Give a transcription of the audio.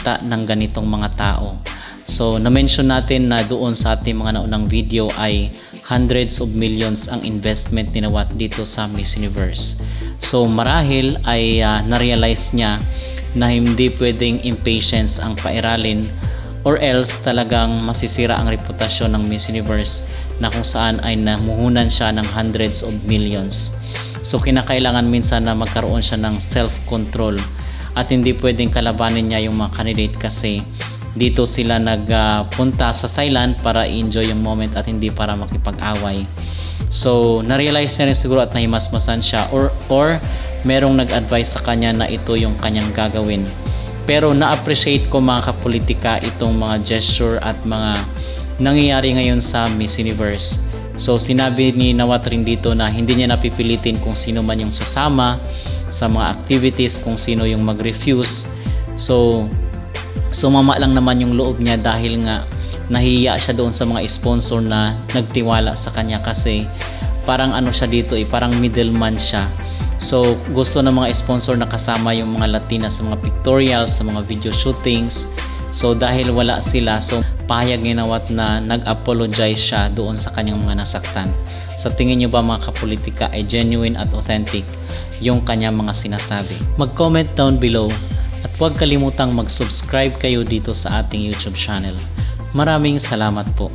makakita ng ganitong mga tao. So na-mention natin na doon sa ating mga naunang video ay hundreds of millions ang investment ni Nawat dito sa Miss Universe. So marahil ay na-realize niya na hindi pwedeng impatience ang pairalin, or else talagang masisira ang reputasyon ng Miss Universe na kung saan ay namuhunan siya ng hundreds of millions. So kinakailangan minsan na magkaroon siya ng self-control at hindi pwedeng kalabanin niya yung mga candidate kasi dito sila nagpunta sa Thailand para enjoy yung moment at hindi para makipag-away. So na-realize niya rin siguro at nahimasmasan siya or merong nag-advise sa kanya na ito yung kanyang gagawin. Pero na-appreciate ko mga kapolitika itong mga gesture at mga nangyayari ngayon sa Miss Universe. So sinabi ni Nawat rin dito na hindi niya napipilitin kung sino man yung sasama sa mga activities, kung sino yung mag-refuse. So sumama lang naman yung loob niya dahil nga nahiya siya doon sa mga sponsor na nagtiwala sa kanya kasi parang ano siya dito parang middleman siya. So gusto ng mga sponsor na kasama yung mga Latina sa mga pictorials, sa mga video shootings. So dahil wala sila, so pahayag ni Nawat na nag-apologize siya doon sa kanyang mga nasaktan. Sa tingin nyo ba mga kapolitika ay genuine at authentic yung kanyang mga sinasabi? Mag-comment down below at huwag kalimutang mag-subscribe kayo dito sa ating YouTube channel. Maraming salamat po.